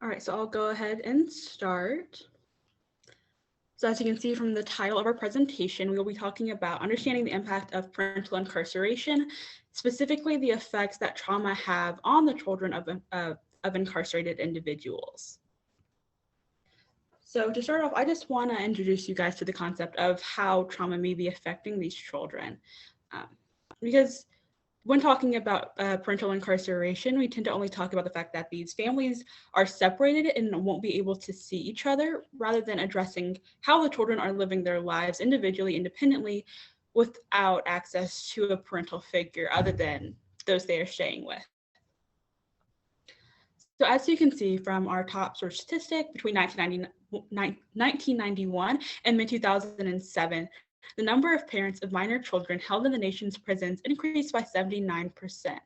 All right, so I'll go ahead and start. So as you can see from the title of our presentation, we will be talking about understanding the impact of parental incarceration, specifically the effects that trauma have on the children of incarcerated individuals. So to start off, I just want to introduce you guys to the concept of how trauma may be affecting these children. Because when talking about parental incarceration, we tend to only talk about the fact that these families are separated and won't be able to see each other, rather than addressing how the children are living their lives individually, independently, without access to a parental figure other than those they are staying with. So as you can see from our top source statistic, between 1991 and mid-2007, the number of parents of minor children held in the nation's prisons increased by 79%.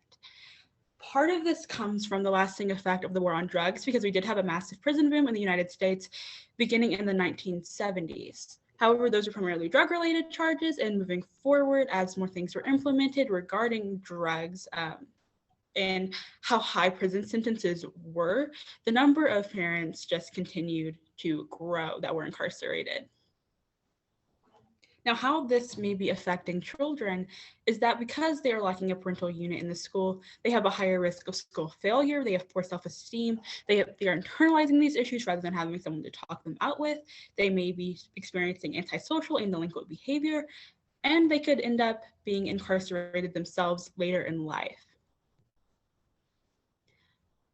Part of this comes from the lasting effect of the war on drugs, because we did have a massive prison boom in the United States beginning in the 1970s. However, those are primarily drug-related charges, and moving forward, as more things were implemented regarding drugs, and how high prison sentences were, the number of parents just continued to grow that were incarcerated. Now, how this may be affecting children is that because they are lacking a parental unit in the school, they have a higher risk of school failure, they have poor self-esteem, they are internalizing these issues rather than having someone to talk them out with, they may be experiencing antisocial and delinquent behavior, and they could end up being incarcerated themselves later in life.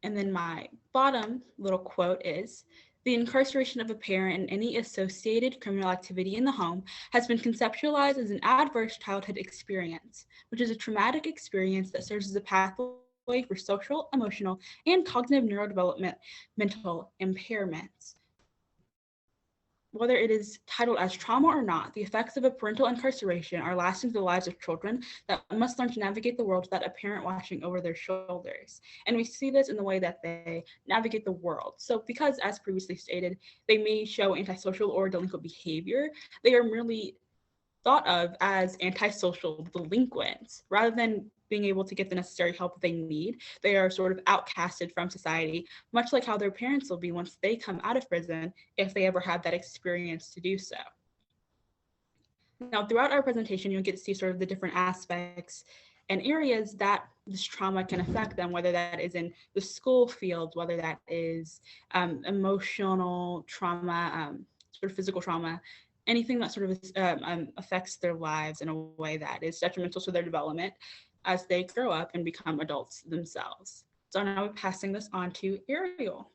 And then my bottom little quote is, the incarceration of a parent and any associated criminal activity in the home has been conceptualized as an adverse childhood experience, which is a traumatic experience that serves as a pathway for social, emotional, and cognitive neurodevelopmental impairments. Whether it is titled as trauma or not, the effects of a parental incarceration are lasting to the lives of children that must learn to navigate the world without a parent watching over their shoulders. And we see this in the way that they navigate the world. So because, as previously stated, they may show antisocial or delinquent behavior, they are merely thought of as antisocial delinquents rather than being able to get the necessary help they need. They are sort of outcasted from society, much like how their parents will be once they come out of prison, if they ever had that experience to do so. Now, throughout our presentation, you'll get to see sort of the different aspects and areas that this trauma can affect them, whether that is in the school field, whether that is emotional trauma, sort of physical trauma, anything that sort of affects their lives in a way that is detrimental to their development as they grow up and become adults themselves. So now I'm passing this on to Ariel.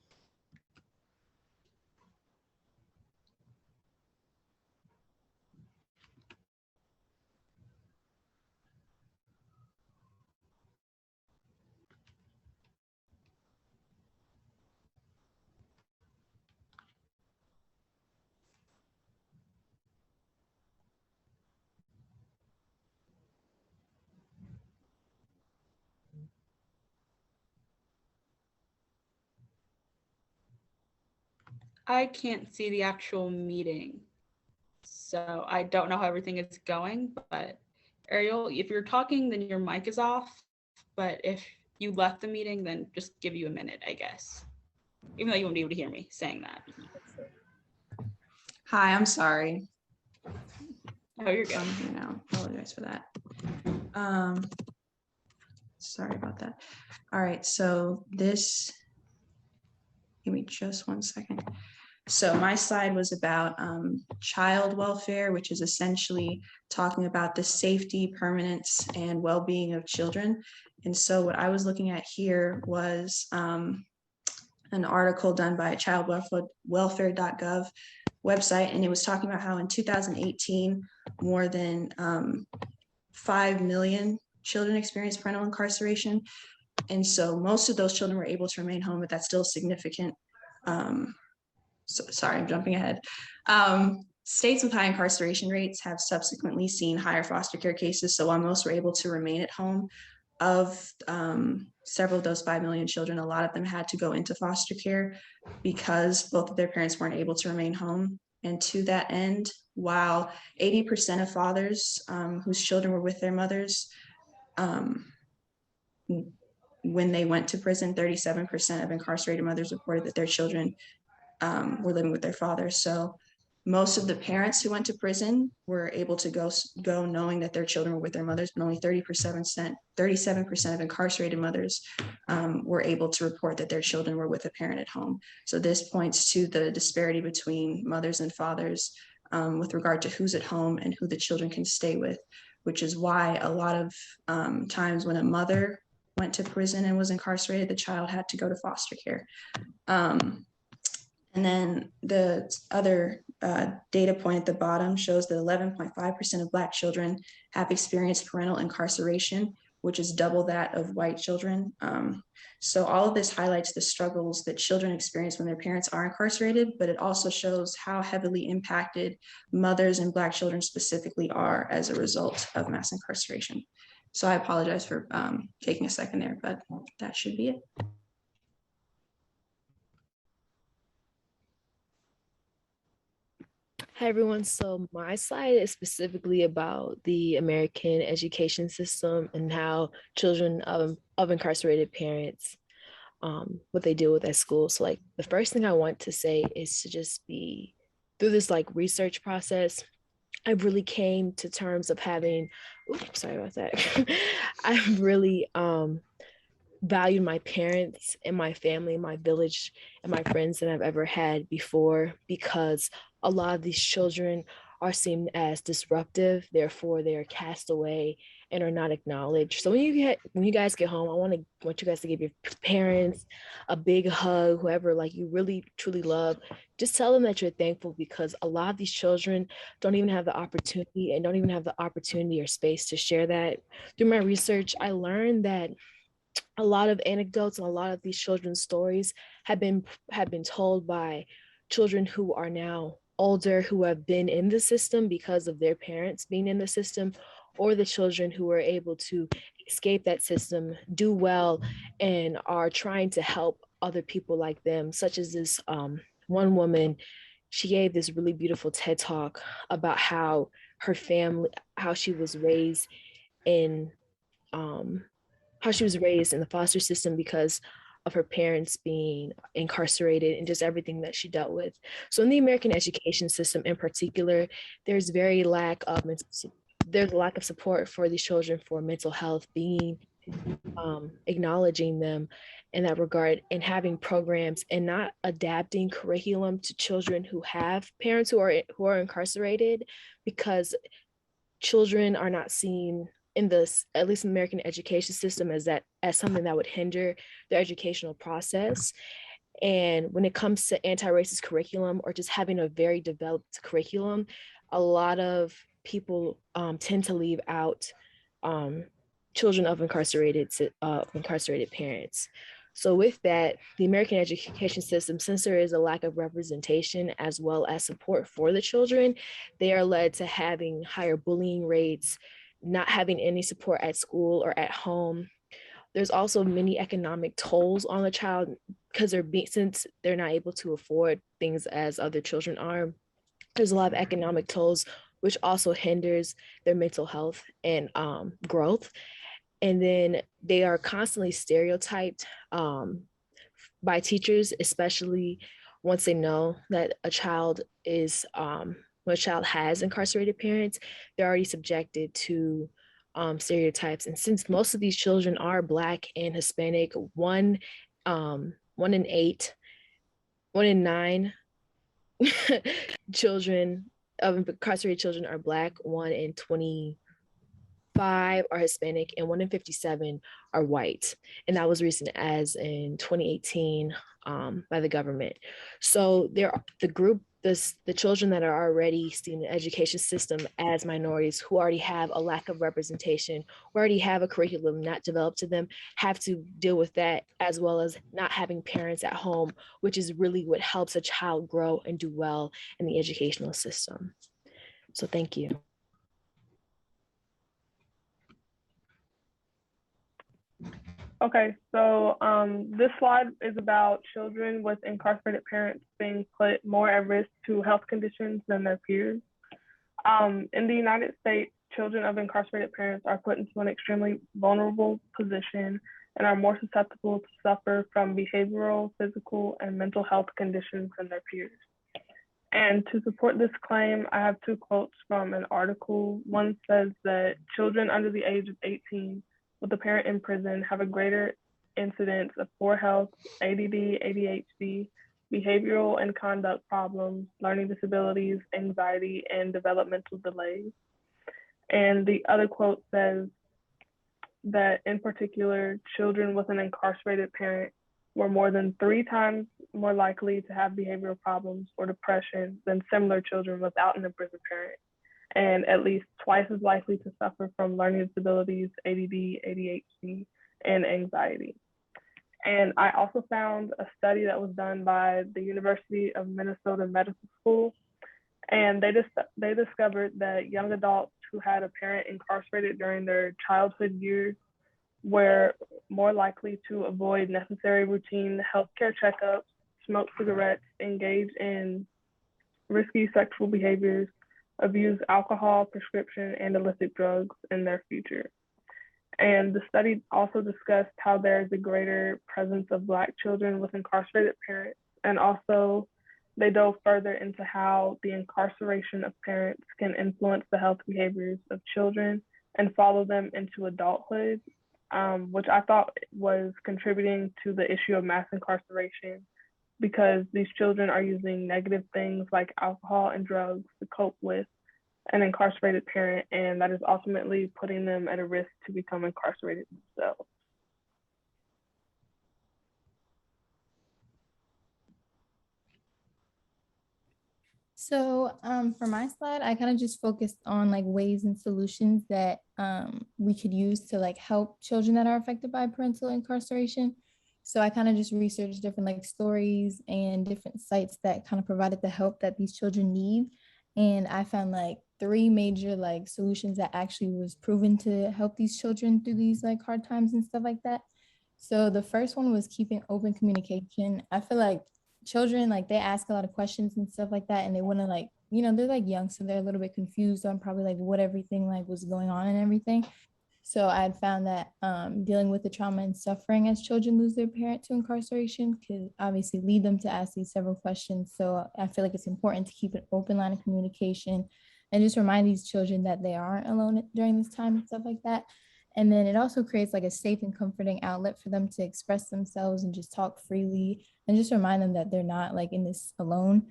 I can't see the actual meeting, so I don't know how everything is going, but Ariel, if you're talking, then your mic is off, but if you left the meeting, then just give you a minute, I guess, even though you won't be able to hear me saying that. Hi, I'm sorry. Oh, you're good. I'm here now. Apologize for that. Sorry about that. All right, so this, give me just 1 second. So my slide was about child welfare, which is essentially talking about the safety, permanence, and well-being of children. And so what I was looking at here was an article done by childwelfare.gov website, and it was talking about how in 2018, more than 5 million children experienced parental incarceration. And so most of those children were able to remain home, but that's still significant. Sorry, I'm jumping ahead. States with high incarceration rates have subsequently seen higher foster care cases. So while most were able to remain at home, of several of those 5 million children, a lot of them had to go into foster care because both of their parents weren't able to remain home. And to that end, while 80% of fathers whose children were with their mothers when they went to prison, 37% of incarcerated mothers reported that their children were living with their fathers. So most of the parents who went to prison were able to go knowing that their children were with their mothers, but only 37% of incarcerated mothers were able to report that their children were with a parent at home. So this points to the disparity between mothers and fathers with regard to who's at home and who the children can stay with, which is why a lot of times when a mother went to prison and was incarcerated, the child had to go to foster care. And then the other data point at the bottom shows that 11.5% of Black children have experienced parental incarceration, which is double that of white children. So all of this highlights the struggles that children experience when their parents are incarcerated, but it also shows how heavily impacted mothers and Black children specifically are as a result of mass incarceration. So I apologize for taking a second there, but that should be it. Hi everyone, so my slide is specifically about the American education system and how children of incarcerated parents, what they deal with at school. So like the first thing I want to say is to just be, through this like research process, I really came to terms of having, oops, sorry about that. I really valued my parents and my family, my village, and my friends than I've ever had before, because a lot of these children are seen as disruptive, therefore they are cast away and are not acknowledged. So when you guys get home, I want you guys to give your parents a big hug, whoever like you really truly love. Just tell them that you're thankful, because a lot of these children don't even have the opportunity or space to share that. Through my research, I learned that a lot of anecdotes and a lot of these children's stories have been told by children who are now older, who have been in the system because of their parents being in the system, or the children who were able to escape that system, do well, and are trying to help other people like them, such as this one woman. She gave this really beautiful TED talk about how her family, how she was raised in the foster system because of her parents being incarcerated and just everything that she dealt with. So in the American education system in particular, there's a lack of support for these children for mental health, being acknowledging them in that regard, and having programs and not adapting curriculum to children who have parents who are incarcerated, because children are not seen in this, at least in the American education system, as something that would hinder their educational process. And when it comes to anti-racist curriculum or just having a very developed curriculum, a lot of people tend to leave out children of incarcerated parents. So with that, the American education system, since there is a lack of representation as well as support for the children, they are led to having higher bullying rates, not having any support at school or at home. There's also many economic tolls on the child because since they're not able to afford things as other children are. There's a lot of economic tolls, which also hinders their mental health and growth. And then they are constantly stereotyped by teachers, especially once they know that a child when a child has incarcerated parents, they're already subjected to stereotypes. And since most of these children are Black and Hispanic, one in 9 children of incarcerated children are Black, 1 in 25 are Hispanic, and 1 in 57 are white. And that was recent as in 2018 by the government. So the children that are already seen in the education system as minorities, who already have a lack of representation, who already have a curriculum not developed to them, have to deal with that, as well as not having parents at home, which is really what helps a child grow and do well in the educational system. So thank you. Okay, so this slide is about children with incarcerated parents being put more at risk to health conditions than their peers. In the United States, children of incarcerated parents are put into an extremely vulnerable position and are more susceptible to suffer from behavioral, physical, and mental health conditions than their peers. And to support this claim, I have two quotes from an article. One says that children under the age of 18 with a parent in prison have a greater incidence of poor health, ADD, ADHD, behavioral and conduct problems, learning disabilities, anxiety, and developmental delays. And the other quote says that in particular, children with an incarcerated parent were more than 3 times more likely to have behavioral problems or depression than similar children without an imprisoned parent, and at least twice as likely to suffer from learning disabilities, ADD, ADHD, and anxiety. And I also found a study that was done by the University of Minnesota Medical School, and they discovered that young adults who had a parent incarcerated during their childhood years were more likely to avoid necessary routine healthcare checkups, smoke cigarettes, engage in risky sexual behaviors, abuse alcohol, prescription, and illicit drugs in their future. And the study also discussed how there is a greater presence of Black children with incarcerated parents. And also, they dove further into how the incarceration of parents can influence the health behaviors of children and follow them into adulthood, which I thought was contributing to the issue of mass incarceration, because these children are using negative things like alcohol and drugs to cope with an incarcerated parent, and that is ultimately putting them at a risk to become incarcerated themselves. So for my slide, I kind of just focused on like ways and solutions that we could use to like help children that are affected by parental incarceration. So I kind of just researched different like stories and different sites that kind of provided the help that these children need. And I found like 3 major like solutions that actually was proven to help these children through these like hard times and stuff like that. So the first one was keeping open communication. I feel like children, like they ask a lot of questions and stuff like that, and they want to like, you know, they're like young, so they're a little bit confused on probably like what everything like was going on and everything. So I had found that dealing with the trauma and suffering as children lose their parent to incarceration could obviously lead them to ask these several questions. So I feel like it's important to keep an open line of communication and just remind these children that they aren't alone during this time and stuff like that. And then it also creates like a safe and comforting outlet for them to express themselves and just talk freely and just remind them that they're not like in this alone.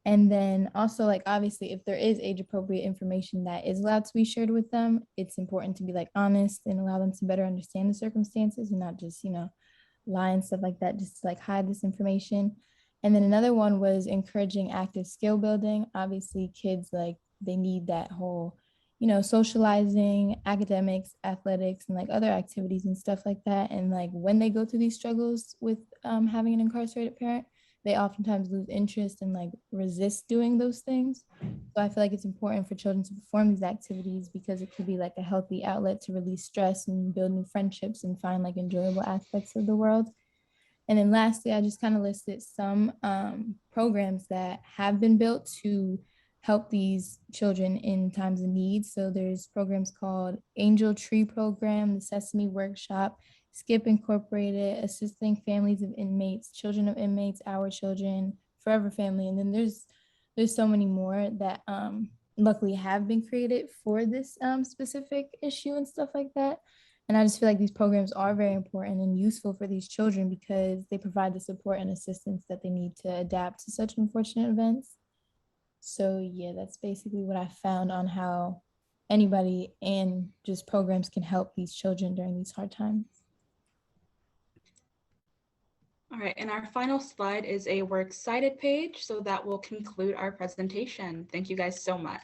And then also, like, obviously, if there is age appropriate information that is allowed to be shared with them, it's important to be like honest and allow them to better understand the circumstances and not just, you know, lie and stuff like that, just to, like hide this information. And then another one was encouraging active skill building. Obviously, kids like they need that whole, you know, socializing, academics, athletics, and like other activities and stuff like that. And like when they go through these struggles with having an incarcerated parent, they oftentimes lose interest and like resist doing those things. So I feel like it's important for children to perform these activities because it could be like a healthy outlet to release stress and build new friendships and find like enjoyable aspects of the world. And then lastly, I just kind of listed some programs that have been built to help these children in times of need. So there's programs called Angel Tree Program, the Sesame Workshop, Skip Incorporated, assisting families of inmates, children of inmates, Our Children, Forever Family. And then there's so many more that luckily have been created for this specific issue and stuff like that. And I just feel like these programs are very important and useful for these children because they provide the support and assistance that they need to adapt to such unfortunate events. So yeah, that's basically what I found on how anybody and just programs can help these children during these hard times. All right, and our final slide is a works cited page, so that will conclude our presentation. Thank you guys so much.